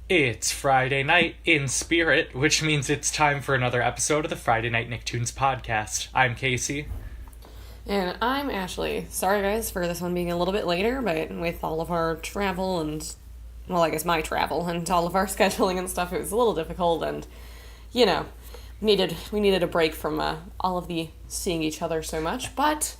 It's Friday night in spirit, which means it's time for another episode of the Friday Night Nicktoons podcast. I'm Casey. And I'm Ashli. Sorry guys for this one being a little bit later, but with all of our travel and, well, I guess my travel and all of our scheduling and stuff, it was a little difficult and, you know, we needed a break from all of the seeing each other so much, but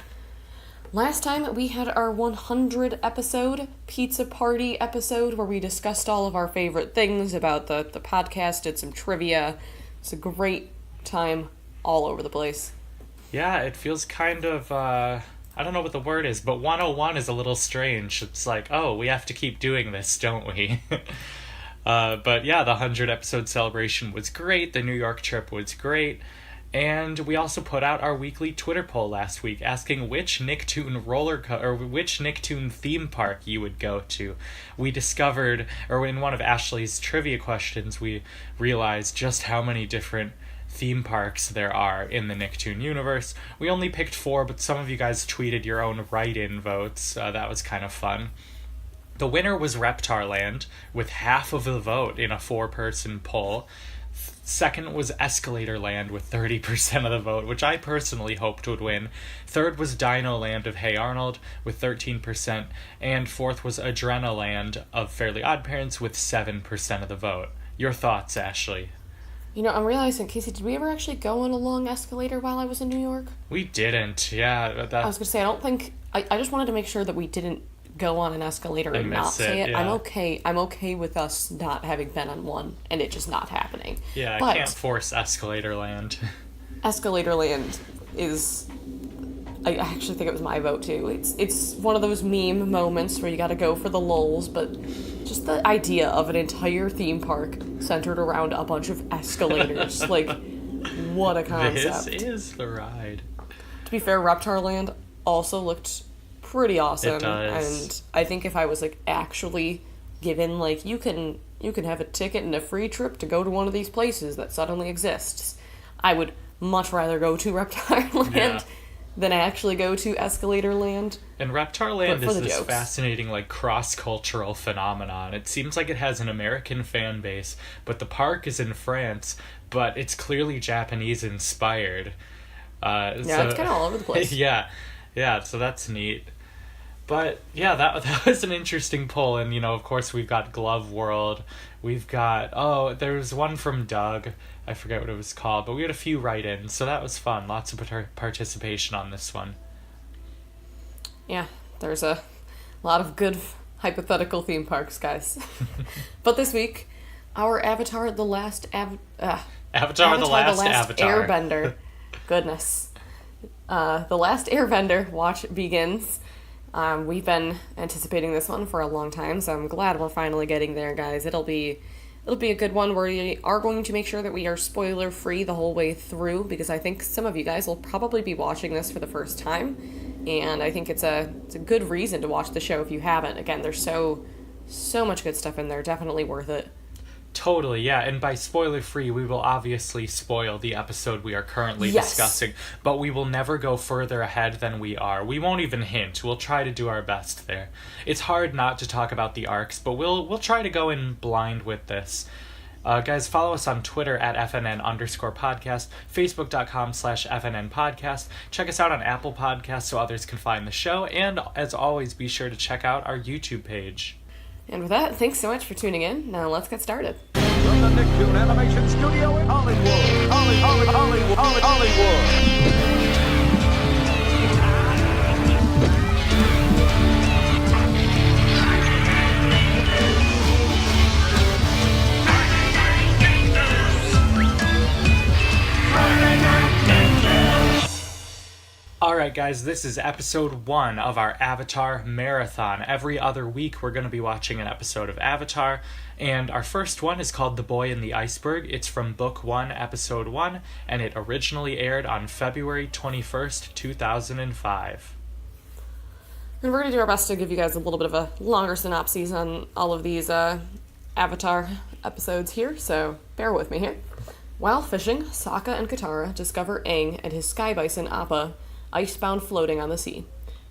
last time we had our 100 episode pizza party episode where we discussed all of our favorite things about the podcast, did some trivia. It's a great time all over the place. Yeah, it feels kind of, I don't know what the word is, but 101 is a little strange. It's like, oh, we have to keep doing this, don't we? But yeah, the 100 episode celebration was great. The New York trip was great. And we also put out our weekly Twitter poll last week asking which Nicktoon which Nicktoon theme park you would go to. We discovered, or in one of Ashley's trivia questions, we realized just how many different theme parks there are in the Nicktoon universe. We only picked 4, but some of you guys tweeted your own write-in votes. That was kind of fun. The winner was Reptarland, with half of the vote in a 4-person poll. Second was Escalatorland with 30% of the vote, which I personally hoped would win. Third was Dinoland of Hey Arnold with 13%. And fourth was Adrenaland of Fairly OddParents with 7% of the vote. Your thoughts, Ashley? You know, I'm realizing, Casey, did we ever actually go on a long escalator while I was in New York? We didn't, yeah. I was going to say, I don't think... I just wanted to make sure that we didn't go on an escalator and not say it. Yeah. I'm okay with us not having been on one and it just not happening. Yeah, I can't force Escalatorland. Escalatorland is... I actually think it was my vote too. It's one of those meme moments where you gotta go for the lulz, but just the idea of an entire theme park centered around a bunch of escalators. Like, what a concept. This is the ride. To be fair, Reptarland also looked pretty awesome. It does. And I think if I was like actually given like you can have a ticket and a free trip to go to one of these places that suddenly exists, I would much rather go to Reptarland than actually go to Escalatorland. And Reptarland is this fascinating, like, cross-cultural phenomenon. It seems like it has an American fan base, but the park is in France, but it's clearly Japanese-inspired. It's kind of all over the place. Yeah, so that's neat. But, yeah, that was an interesting poll, and, you know, of course, we've got Glove World, we've got, there's one from Doug, I forget what it was called, but we had a few write-ins, so that was fun. Lots of participation on this one. Yeah, there's a lot of good hypothetical theme parks, guys. But this week, our Avatar: The Last Airbender. Goodness. The Last Airbender watch begins. We've been anticipating this one for a long time, so I'm glad we're finally getting there, guys. It'll be a good one. We are going to make sure that we are spoiler-free the whole way through, because I think some of you guys will probably be watching this for the first time, and I think it's a good reason to watch the show if you haven't. Again, there's so much good stuff in there. Definitely worth it. Totally, yeah, and by spoiler-free, we will obviously spoil the episode we are currently discussing, but we will never go further ahead than we are. We won't even hint. We'll try to do our best there. It's hard not to talk about the arcs, but we'll try to go in blind with this. Guys, follow us on Twitter at FNN_podcast, Facebook.com/FNN Podcast. Check us out on Apple Podcasts so others can find the show, and as always, be sure to check out our YouTube page. And with that, thanks so much for tuning in. Now let's get started. From the Nicktoon Animation Studio in Hollywood. Alright guys, this is episode 1 of our Avatar Marathon. Every other week we're going to be watching an episode of Avatar, and our first one is called The Boy in the Iceberg. It's from Book 1, Episode 1, and it originally aired on February 21st, 2005. And we're going to do our best to give you guys a little bit of a longer synopsis on all of these Avatar episodes here, so bear with me here. While fishing, Sokka and Katara discover Aang and his sky bison Appa icebound floating on the sea.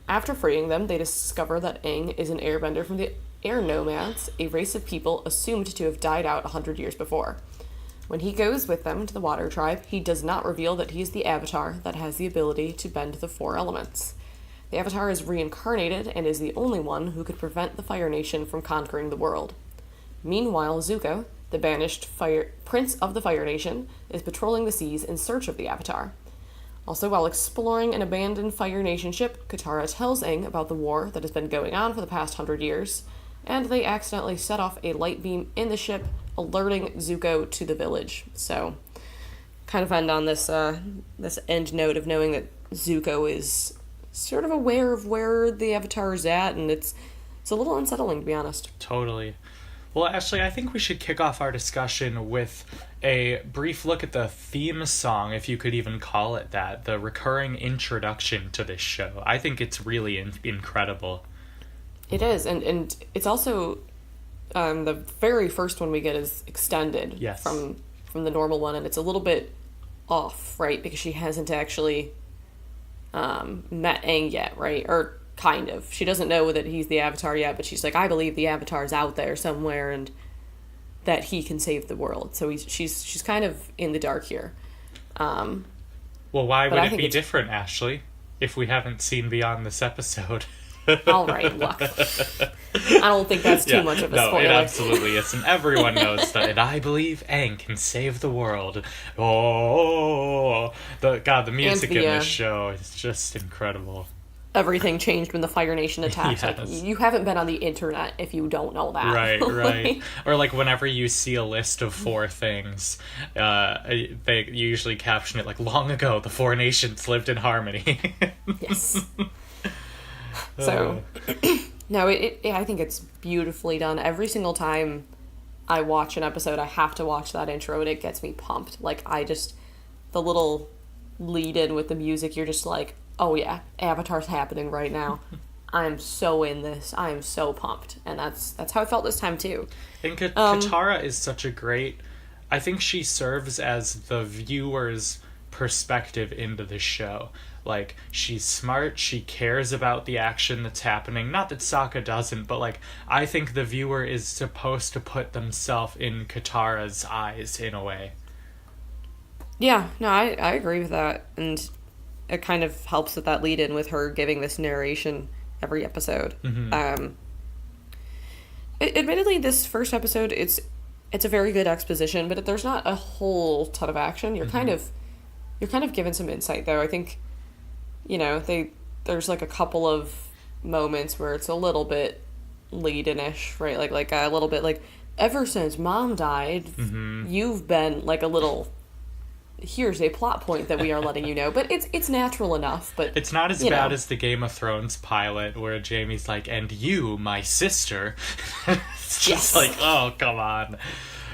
After freeing them, they discover that Aang is an airbender from the air nomads, a race of people assumed to have died out 100 years before. When he goes with them to the water tribe, he does not reveal that he's the avatar that has the ability to bend the 4 elements. The avatar is reincarnated and is the only one who could prevent the Fire Nation from conquering the world. Meanwhile, Zuko, the banished prince of the Fire Nation, is patrolling the seas in search of the avatar. Also, while exploring an abandoned Fire Nation ship, Katara tells Aang about the war that has been going on for the past 100 years, and they accidentally set off a light beam in the ship, alerting Zuko to the village. So, kind of end on this this end note of knowing that Zuko is sort of aware of where the Avatar is at, and it's a little unsettling, to be honest. Totally. Well, Ashley, I think we should kick off our discussion with a brief look at the theme song, if you could even call it that, the recurring introduction to this show. I think it's really incredible. It is, and it's also the very first one we get is extended from the normal one, and it's a little bit off, right? Because she hasn't actually met Aang yet, right? Or kind of. She doesn't know that he's the Avatar yet, but she's like, I believe the Avatar's out there somewhere, and that he can save the world. So she's kind of in the dark here. Well, why would it be different, Ashley, if we haven't seen beyond this episode? All right, look. I don't think that's too much of a spoiler. No, it absolutely isn't. Everyone knows that. And I believe Aang can save the world. Oh, the music in this show is just incredible. Everything changed when the Fire Nation attacked. Yes. Like, you haven't been on the internet if you don't know that. Right. Or like whenever you see a list of 4 things, they usually caption it like, long ago the 4 nations lived in harmony. Yes. So, no, I think it's beautifully done. Every single time I watch an episode, I have to watch that intro, and it gets me pumped. Like, the little lead-in with the music, you're just like, oh yeah, Avatar's happening right now. I'm so in this. I am so pumped. And that's how I felt this time, too. And Katara is such a great... I think she serves as the viewer's perspective into the show. Like, she's smart, she cares about the action that's happening. Not that Sokka doesn't, but, like, I think the viewer is supposed to put themselves in Katara's eyes, in a way. Yeah, no, I agree with that. And it kind of helps with that lead-in with her giving this narration every episode. Mm-hmm. Admittedly, this first episode, it's a very good exposition, but there's not a whole ton of action. You're kind of given some insight, though. I think... there's like a couple of moments where it's a little bit lead-in-ish, right? Like a little bit like, ever since Mom died, you've been like a little, here's a plot point that we are letting you know. But it's natural enough, but... It's not as bad as the Game of Thrones pilot where Jaime's like, and you, my sister. It's just like, oh, come on.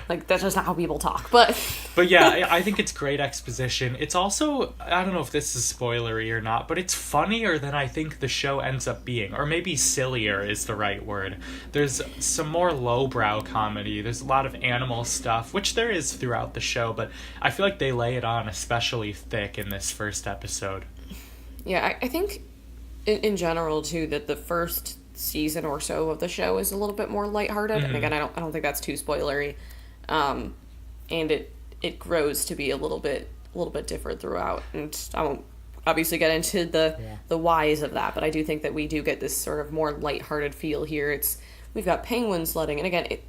Like, that's just not how people talk, but yeah, I think it's great exposition. It's also, I don't know if this is spoilery or not, but it's funnier than I think the show ends up being. Or maybe sillier is the right word. There's some more lowbrow comedy. There's a lot of animal stuff, which there is throughout the show, but I feel like they lay it on especially thick in this first episode. Yeah, I think in general, too, that the first season or so of the show is a little bit more lighthearted. Mm-hmm. And again, I don't think that's too spoilery. And it grows to be a little bit different throughout, and I won't obviously get into the whys of that, but I do think that we do get this sort of more lighthearted feel here. We've got penguin sledding, and again,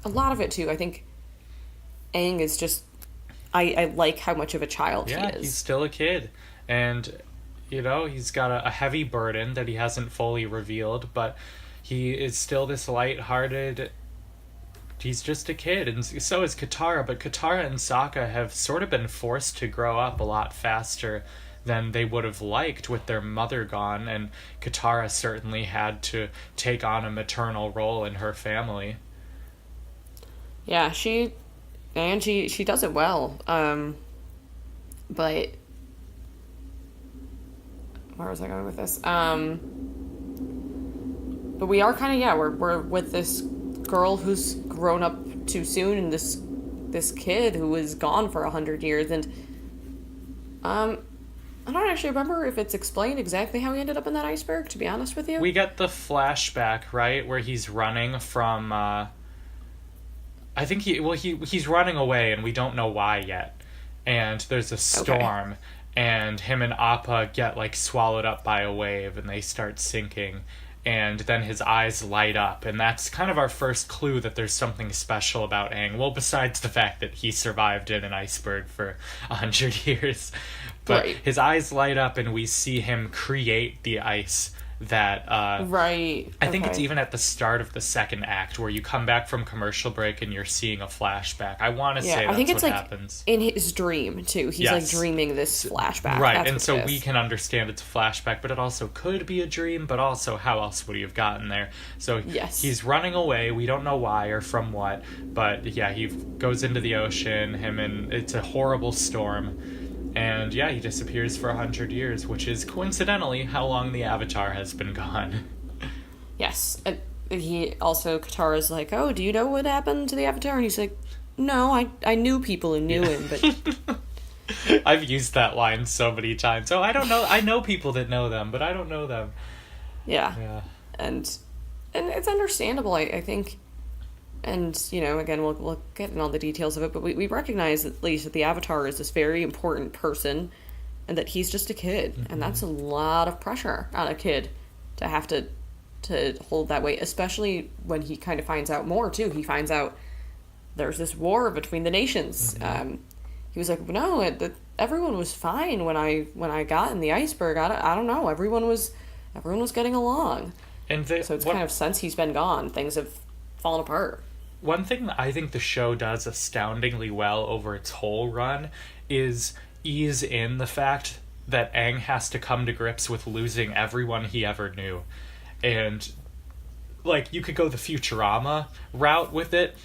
a lot of it too. I think Aang is just I like how much of a child he is. Yeah, he's still a kid, and he's got a heavy burden that he hasn't fully revealed, but he is still this lighthearted. He's just a kid, and so is Katara, but Katara and Sokka have sort of been forced to grow up a lot faster than they would have liked with their mother gone, and Katara certainly had to take on a maternal role in her family. Yeah, she does it well, but where was I going with this? But we are kind of, we're with this girl who's grown up too soon, and this kid who was gone for 100 years, and I I don't actually remember if it's explained exactly how he ended up in that iceberg, to be honest with you. We get the flashback, right, where he's running from, I think he's running away and we don't know why yet. And there's a storm, and him and Appa get, like, swallowed up by a wave and they start sinking. And then his eyes light up, and that's kind of our first clue that there's something special about Aang. Well, besides the fact that he survived in an iceberg for 100 years. But his eyes light up, and we see him create the ice that... Right. I think it's even at the start of the second act, where you come back from commercial break and you're seeing a flashback. I want to say that's what happens. In his dream, too. He's, like, dreaming this flashback. Right, and so we can understand it's a flashback, but it also could be a dream, but also how else would he have gotten there? So he's running away, we don't know why or from what, but yeah, he goes into the ocean, it's a horrible storm. And yeah, he disappears for 100 years, which is coincidentally how long the Avatar has been gone. Yes. He also, Katara's like, oh, do you know what happened to the Avatar? And he's like, no, I knew people who knew him, but... I've used that line so many times. Oh, I don't know. I know people that know them, but I don't know them. Yeah. And it's understandable, I think. And, you know, again, we'll get in all the details of it, but we recognize at least that the Avatar is this very important person and that he's just a kid. Mm-hmm. And that's a lot of pressure on a kid to have to hold that weight, especially when he kind of finds out more, too. He finds out there's this war between the nations. Mm-hmm. He was like, no, everyone was fine when I got in the iceberg. I don't know. Everyone was getting along. And so it's kind of since he's been gone, things have fallen apart. One thing that I think the show does astoundingly well over its whole run is ease in the fact that Aang has to come to grips with losing everyone he ever knew. And, like, you could go the Futurama route with it,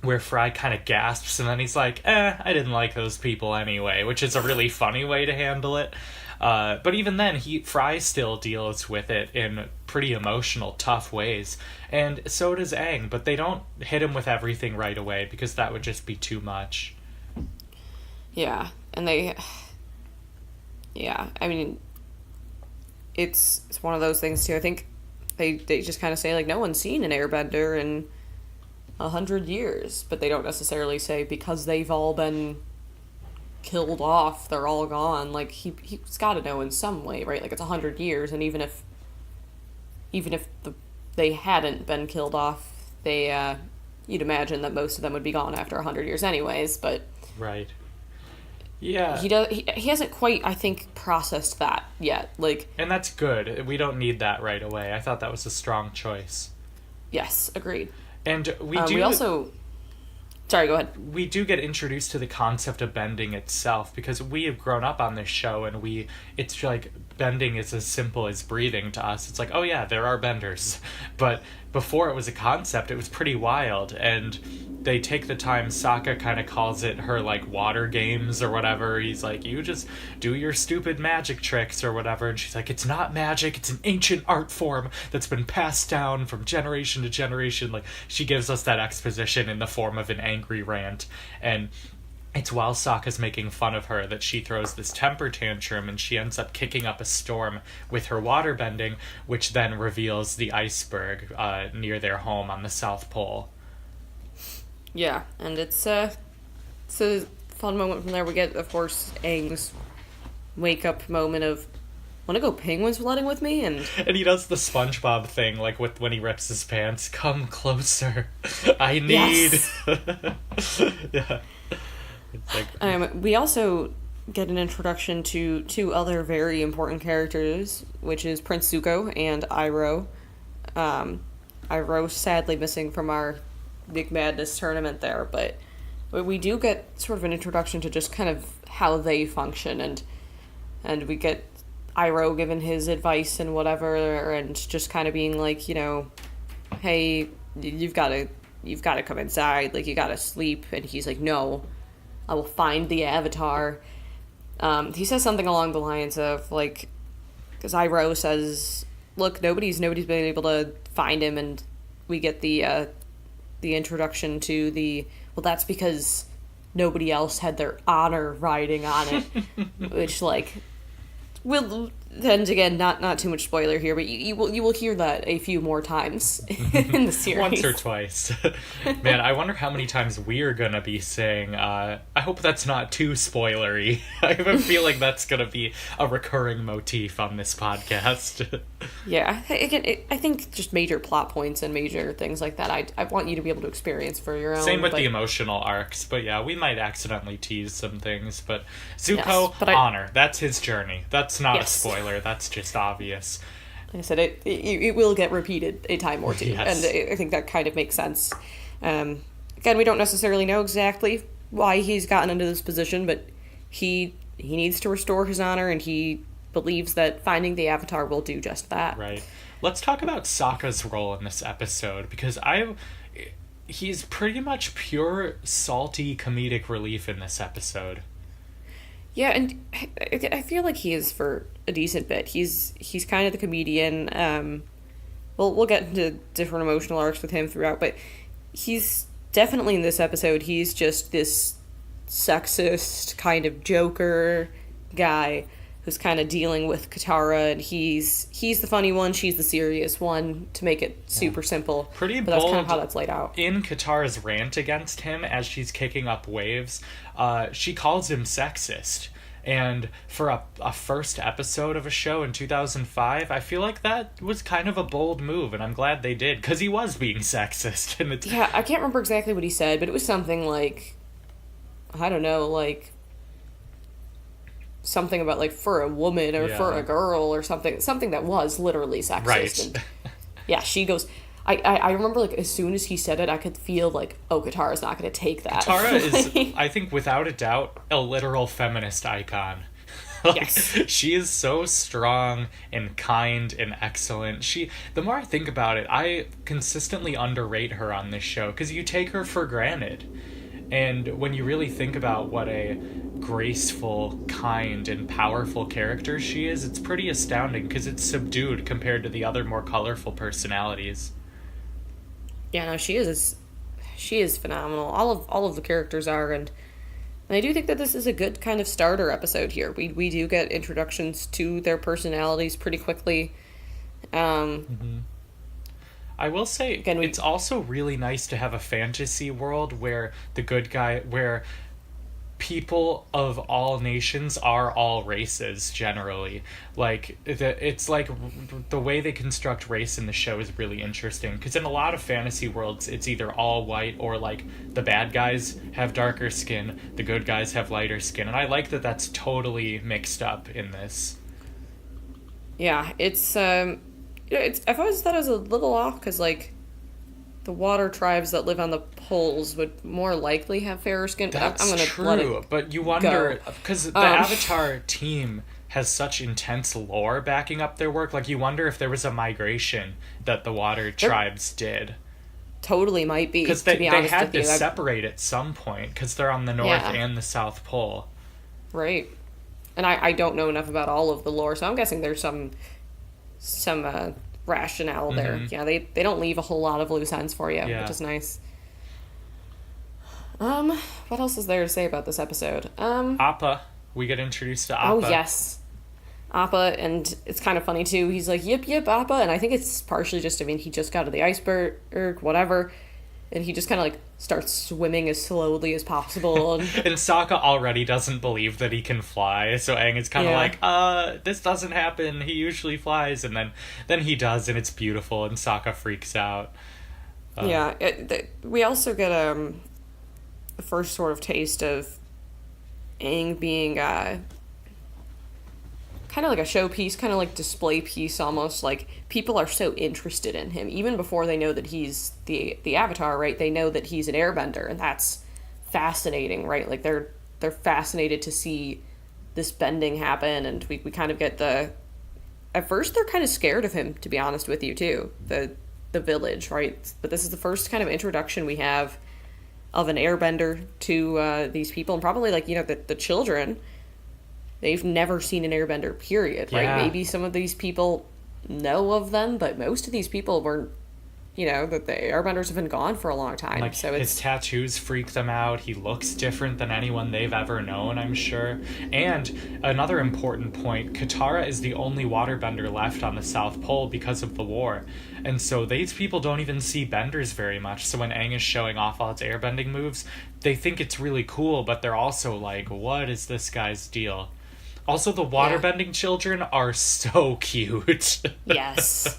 where Fry kind of gasps and then he's like, I didn't like those people anyway, which is a really funny way to handle it. But even then, Fry still deals with it in pretty emotional, tough ways. And so does Aang, but they don't hit him with everything right away, because that would just be too much. Yeah, and yeah, I mean, it's one of those things, too. I think they just kind of say, like, no one's seen an airbender in 100 years, but they don't necessarily say because they've all been killed off, they're all gone. Like, he's got to know in some way, right? Like, it's 100 years, and even if they hadn't been killed off, you'd imagine that most of them would be gone after 100 years anyways, but... Right. Yeah. He hasn't quite, I think, processed that yet. Like... And that's good. We don't need that right away. I thought that was a strong choice. Yes, agreed. And we also... Sorry, go ahead. We do get introduced to the concept of bending itself, because we have grown up on this show, and it's like bending is as simple as breathing to us. It's like, oh yeah, there are benders. But before it was a concept, it was pretty wild, and they take the time. Sokka kind of calls it her, like, water games or whatever. He's like, you just do your stupid magic tricks or whatever, and she's like, it's not magic, it's an ancient art form that's been passed down from generation to generation. Like, she gives us that exposition in the form of an angry rant, and it's while Sokka's making fun of her that she throws this temper tantrum, and she ends up kicking up a storm with her water bending, which then reveals the iceberg near their home on the South Pole. Yeah, and it's a fun moment from there. We get, of course, Aang's wake-up moment of, wanna go penguin sledding with me? And he does the SpongeBob thing, like when he rips his pants. Come closer. I need... Yes. Yeah. It's like... we also get an introduction to two other very important characters, which is Prince Zuko and Iroh. Iroh sadly missing from our Big Madness tournament there, but we do get sort of an introduction to just kind of how they function, and we get Iroh giving his advice and whatever, and just kind of being like, you know, hey, you've got to come inside, like, you got to sleep, and he's like, no, I will find the Avatar. He says something along the lines of, like, because Iroh says, look, nobody's been able to find him, and we get the introduction to well, that's because nobody else had their honor riding on it, which, like, We'll, and again, not too much spoiler here, but you will hear that a few more times in the series. Once or twice. Man, I wonder how many times we're gonna be saying, I hope that's not too spoilery. I have a feeling that's gonna be a recurring motif on this podcast. Yeah, again, I think just major plot points and major things like that, I want you to be able to experience for your own. Same with the emotional arcs, but yeah, we might accidentally tease some things, but Zuko, yes, honor. That's his journey. That's not yes. a spoiler, that's just obvious. Like I said, it will get repeated a time or two, Yes. and I think that kind of makes sense. Again, we don't necessarily know exactly why he's gotten into this position, but he needs to restore his honor, and he believes that finding the Avatar will do just that. Right. Let's talk about Sokka's role in this episode, because he's pretty much pure salty comedic relief in this episode. Yeah, and I feel like he is for a decent bit. He's kind of the comedian. We'll get into different emotional arcs with him throughout, but he's definitely in this episode, he's just this sexist kind of joker guy who's kind of dealing with Katara, and he's the funny one, she's the serious one, to make it super simple. Pretty but that's bold kind of how that's laid out. In Katara's rant against him as she's kicking up waves, she calls him sexist. And for a first episode of a show in 2005, I feel like that was kind of a bold move, and I'm glad they did, because he was being sexist. And Yeah, I can't remember exactly what he said, but it was something like, I don't know, like something about like for a woman or for a girl or something that was literally sexist. Right. And yeah, she goes, I remember like as soon as he said it, I could feel like, oh, Katara's not going to take that. Katara is, I think without a doubt, a literal feminist icon. Yes. She is so strong and kind and excellent. The more I think about it, I consistently underrate her on this show, because you take her for granted. And when you really think about what a graceful, kind, and powerful character she is, it's pretty astounding, because it's subdued compared to the other more colorful personalities. Yeah, no, she is phenomenal. All of the characters are, and I do think that this is a good kind of starter episode here. We do get introductions to their personalities pretty quickly. I will say, again, it's also really nice to have a fantasy world where where people of all nations are all races, generally. Like, it's like the way they construct race in the show is really interesting, because in a lot of fantasy worlds, it's either all white or, like, the bad guys have darker skin, the good guys have lighter skin, and I like that that's totally mixed up in this. Yeah, I've always thought it was a little off, because, like, the water tribes that live on the poles would more likely have fairer skin. That's I'm gonna true, let it but you wonder, because the Avatar team has such intense lore backing up their work, like, you wonder if there was a migration that the water tribes did. Totally might be, because they had to separate at some point, because they're on the North and the South Pole. Right. And I don't know enough about all of the lore, so I'm guessing there's some rationale there. Yeah, they don't leave a whole lot of loose ends for you, which is nice. What else is there to say about this episode? Appa. We get introduced to Appa. Oh, yes. Appa, and it's kind of funny, too. He's like, yip, yip, Appa, and I think it's partially just, he just got to the iceberg, whatever, and he just kind of, like, starts swimming as slowly as possible. And Sokka already doesn't believe that he can fly, so Aang is kind of like, this doesn't happen, he usually flies, and then he does, and it's beautiful, and Sokka freaks out. We also get the first sort of taste of Aang being kind of like a showpiece, kind of like display piece almost. Like, people are so interested in him, even before they know that he's the Avatar, right? They know that he's an airbender, and that's fascinating, right? Like, they're fascinated to see this bending happen, and we kind of get at first they're kind of scared of him, to be honest with you, too. The village, right? But this is the first kind of introduction we have of an airbender to these people, and probably, like, the children, they've never seen an airbender, period, right? Maybe some of these people know of them, but most of these people were that the airbenders have been gone for a long time. Like, so his tattoos freak them out. He looks different than anyone they've ever known, I'm sure. And another important point, Katara is the only waterbender left on the South Pole because of the war. And so these people don't even see benders very much. So when Aang is showing off all its airbending moves, they think it's really cool, but they're also like, what is this guy's deal? Also, the waterbending children are so cute. Yes.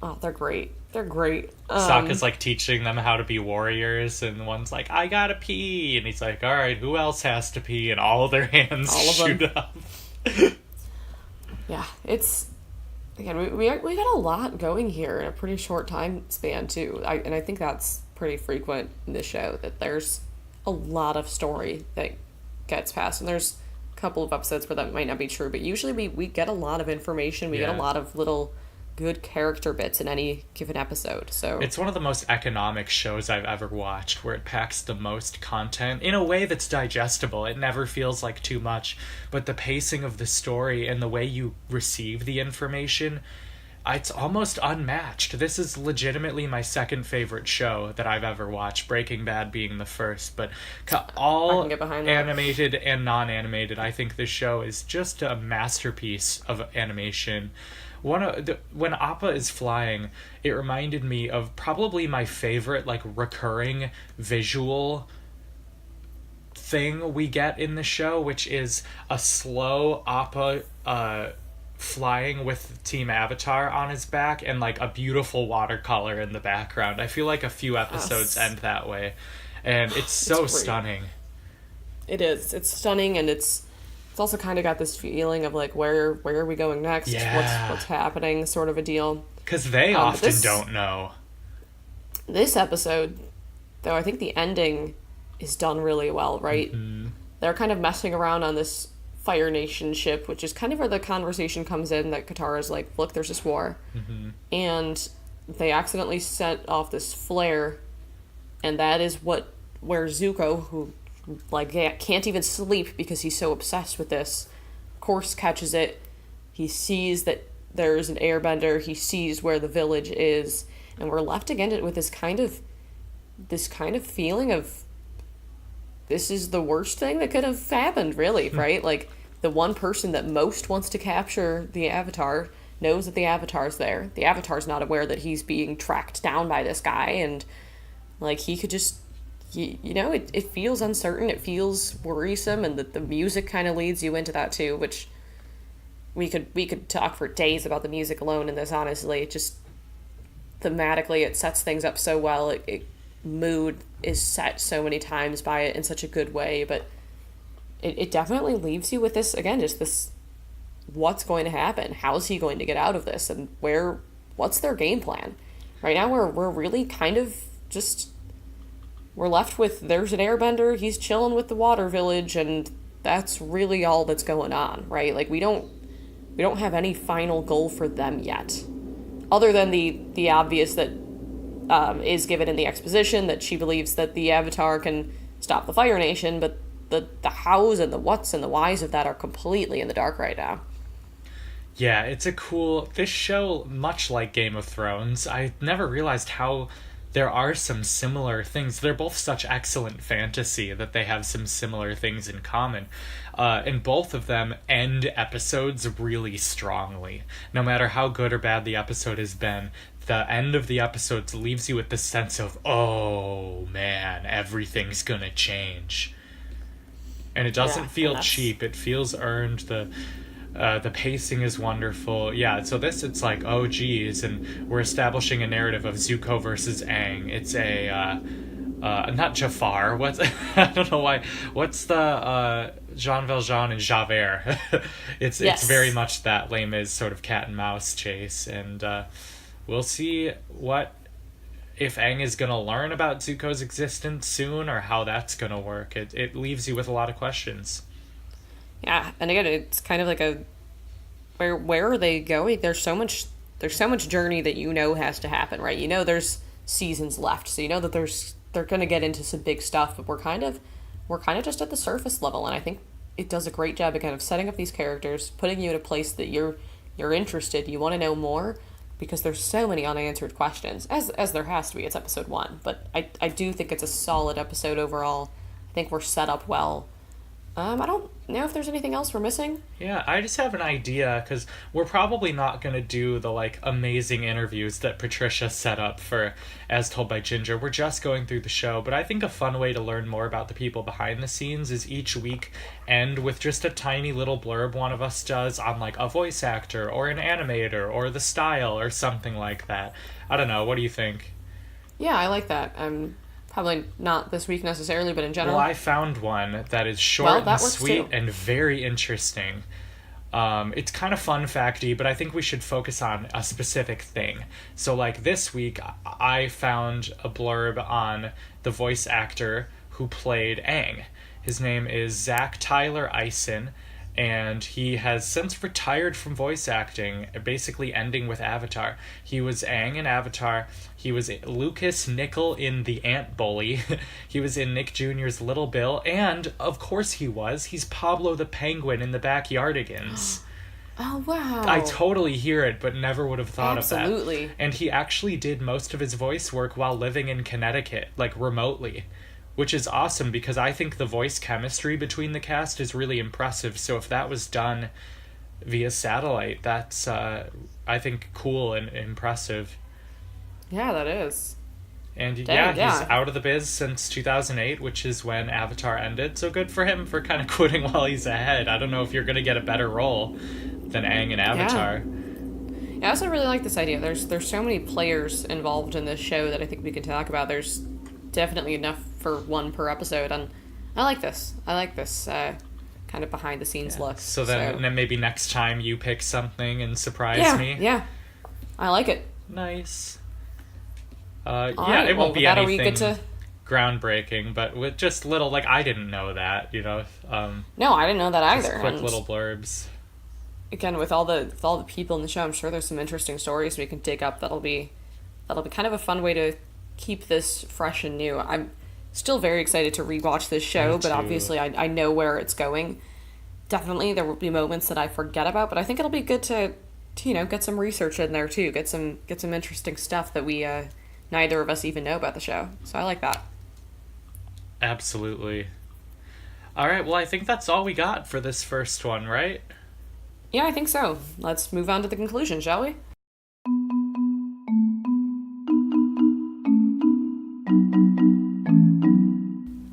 Oh, they're great. They're great. Sokka's like teaching them how to be warriors, and one's like, I gotta pee, and he's like, all right, who else has to pee? And all their hands shoot up. Yeah, it's again we got a lot going here in a pretty short time span too. I think that's pretty frequent in this show, that there's a lot of story that gets passed, and there's a couple of episodes where that might not be true, but usually we get a lot of information. We get a lot of little good character bits in any given episode. So it's one of the most economic shows I've ever watched, where it packs the most content in a way that's digestible. It never feels like too much, but the pacing of the story and the way you receive the information, it's almost unmatched. This is legitimately my second favorite show that I've ever watched, Breaking Bad being the first, but all animated and non-animated, I think this show is just a masterpiece of animation. When Appa is flying, it reminded me of probably my favorite like recurring visual thing we get in the show, which is a slow Appa flying with Team Avatar on his back and like a beautiful watercolor in the background. I feel like a few episodes end that way, and it's so stunning. It is. It's stunning, and it's also kind of got this feeling of like, where are we going next? What's happening, sort of a deal. Because they often don't know. This episode, though, I think the ending is done really well, right? Mm-hmm. They're kind of messing around on this Fire Nation ship, which is kind of where the conversation comes in that Katara's like, look, there's this war. Mm-hmm. And they accidentally set off this flare, and that is where Zuko, who like can't even sleep because he's so obsessed with this, of course catches it. He sees that there's an airbender, he sees where the village is, and we're left again with this kind of feeling of, this is the worst thing that could have happened, really, right? Like, the one person that most wants to capture the Avatar knows that the Avatar's there. The Avatar's not aware that he's being tracked down by this guy, and like, he could just, it feels uncertain, it feels worrisome, and the music kind of leads you into that too, which we could talk for days about the music alone in this, honestly. Just thematically, it sets things up so well. Mood is set so many times by it in such a good way, but it definitely leaves you with this, again, just this, what's going to happen? How's he going to get out of this? And what's their game plan? Right now, we're really kind of just, we're left with, there's an airbender, he's chilling with the water village, and that's really all that's going on, right? Like, we don't have any final goal for them yet, other than the obvious that is given in the exposition, that she believes that the Avatar can stop the Fire Nation, but the hows and the whats and the whys of that are completely in the dark right now. Yeah, it's this show, much like Game of Thrones, I never realized how there are some similar things. They're both such excellent fantasy that they have some similar things in common. And both of them end episodes really strongly. No matter how good or bad the episode has been, the end of the episodes leaves you with the sense of, oh man, everything's gonna change. And it doesn't feel cheap. It feels earned. The pacing is wonderful. Yeah, so it's like, oh geez, and we're establishing a narrative of Zuko versus Aang. It's not Jafar. I don't know why. What's the Jean Valjean and Javert? It's very much that Les Mis sort of cat and mouse chase, and we'll see if Aang is gonna learn about Zuko's existence soon, or how that's gonna work. It leaves you with a lot of questions. Yeah, and again, it's kind of like where are they going? There's so much journey that has to happen, right? There's seasons left, so that they're gonna get into some big stuff, but we're kind of just at the surface level, and I think it does a great job again of setting up these characters, putting you in a place that you're interested, you want to know more, because there's so many unanswered questions, as there has to be. It's episode 1, but I do think it's a solid episode overall. I think we're set up well. I don't know if there's anything else we're missing. Yeah, I just have an idea, because we're probably not going to do the, amazing interviews that Patricia set up for As Told by Ginger. We're just going through the show, but I think a fun way to learn more about the people behind the scenes is each week end with just a tiny little blurb one of us does on, a voice actor, or an animator, or the style, or something like that. I don't know, what do you think? Yeah, I like that. Probably not this week necessarily, but in general. Well, I found one that is short and sweet and very interesting. It's kind of fun facty, but I think we should focus on a specific thing. So, this week, I found a blurb on the voice actor who played Aang. His name is Zach Tyler Eisen, and he has since retired from voice acting, basically ending with Avatar. He was Aang in Avatar. He was Lucas Nickel in The Ant Bully. He was in Nick Jr.'s Little Bill. And, of course he's Pablo the Penguin in The Backyardigans. Oh, wow. I totally hear it, but never would have thought of that. Absolutely. And he actually did most of his voice work while living in Connecticut, remotely. Which is awesome, because I think the voice chemistry between the cast is really impressive. So if that was done via satellite, that's, I think, cool and impressive. Yeah, that is. And he's yeah, out of the biz since 2008, which is when Avatar ended. So good for him for kind of quitting while he's ahead. I don't know if you're going to get a better role than Aang in Avatar. Yeah, I also really like this idea. There's so many players involved in this show that I think we can talk about. There's definitely enough for one per episode, and I like this kind of behind the scenes look. So then maybe next time you pick something and surprise me. Yeah, I like it. Nice. Right, it won't be anything groundbreaking, but with just little, I didn't know that, no, I didn't know that either. Quick little blurbs. Again, with all the people in the show, I'm sure there's some interesting stories we can dig up. That'll be kind of a fun way to keep this fresh and new. I'm still very excited to rewatch this show, but obviously I know where it's going. Definitely there will be moments that I forget about, but I think it'll be good to get some research in there too, get some interesting stuff that we neither of us even know about the show. So I like that. Absolutely. All right, well, I think that's all we got for this first one, right? Yeah, I think so. Let's move on to the conclusion, shall we?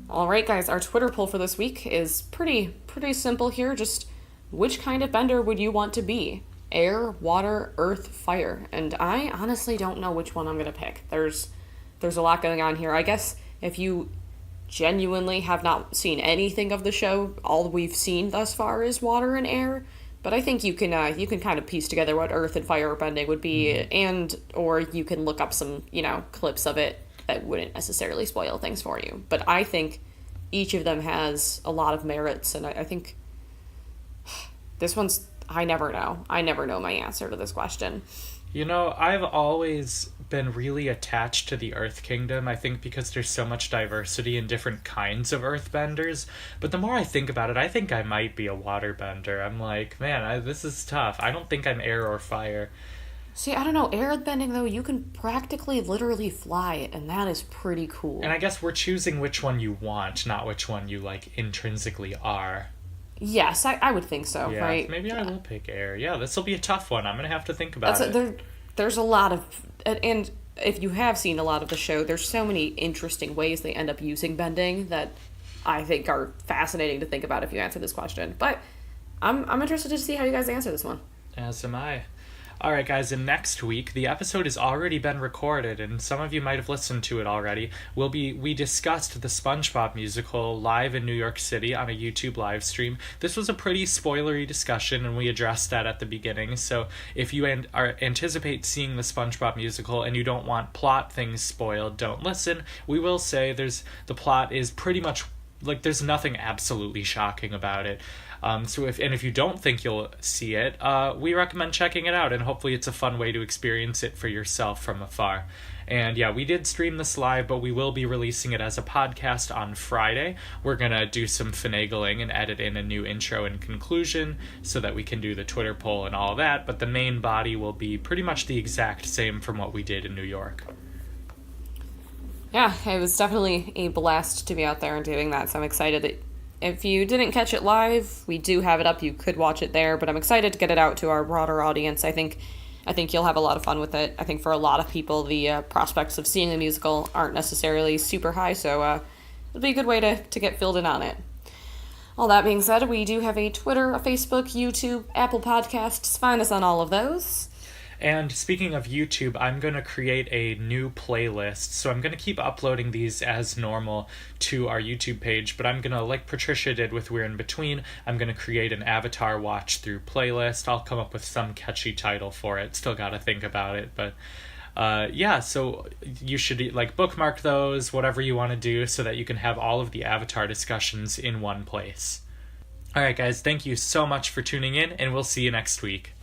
Alright guys, our Twitter poll for this week is pretty simple here. Just which kind of bender would you want to be? Air, water, earth, fire. And I honestly don't know which one I'm going to pick. There's a lot going on here. I guess if you genuinely have not seen anything of the show, all we've seen thus far is water and air. But I think you can kind of piece together what earth and fire bending would be, or you can look up some, clips of it that wouldn't necessarily spoil things for you. But I think each of them has a lot of merits, and I think this one's, I never know my answer to this question. I've always been really attached to the Earth Kingdom, I think because there's so much diversity in different kinds of earthbenders. But the more I think about it, I think I might be a waterbender. I'm like, man, this is tough. I don't think I'm air or fire. See, I don't know. Airbending, though, you can practically literally fly, and that is pretty cool. And I guess we're choosing which one you want, not which one you, intrinsically are. Yes, I would think so, right? Maybe I will pick air. Yeah, this will be a tough one. I'm going to have to think about it. There's a lot of... And if you have seen a lot of the show, there's so many interesting ways they end up using bending that I think are fascinating to think about if you answer this question. But I'm interested to see how you guys answer this one. As am I. All right, guys, and next week, the episode has already been recorded, and some of you might have listened to it already. We discussed the SpongeBob musical live in New York City on a YouTube live stream. This was a pretty spoilery discussion, and we addressed that at the beginning. So if you anticipate seeing the SpongeBob musical and you don't want plot things spoiled, don't listen. We will say the plot is pretty much there's nothing absolutely shocking about it. So if you don't think you'll see it, we recommend checking it out, and hopefully it's a fun way to experience it for yourself from afar. And yeah, we did stream this live, but we will be releasing it as a podcast on Friday. We're gonna do some finagling and edit in a new intro and conclusion so that we can do the Twitter poll and all that, but the main body will be pretty much the exact same from what we did in New York. Yeah, it was definitely a blast to be out there and doing that, so I'm excited that if you didn't catch it live, we do have it up. You could watch it there, but I'm excited to get it out to our broader audience. I think you'll have a lot of fun with it. I think for a lot of people, the prospects of seeing a musical aren't necessarily super high, so it'll be a good way to get filled in on it. All that being said, we do have a Twitter, a Facebook, YouTube, Apple Podcasts. Find us on all of those. And speaking of YouTube, I'm going to create a new playlist. So I'm going to keep uploading these as normal to our YouTube page, but I'm going to, like Patricia did with We're in Between, I'm going to create an Avatar watch through playlist. I'll come up with some catchy title for it. Still got to think about it, but yeah, so you should bookmark those, whatever you want to do, so that you can have all of the Avatar discussions in one place. All right, guys, thank you so much for tuning in, and we'll see you next week.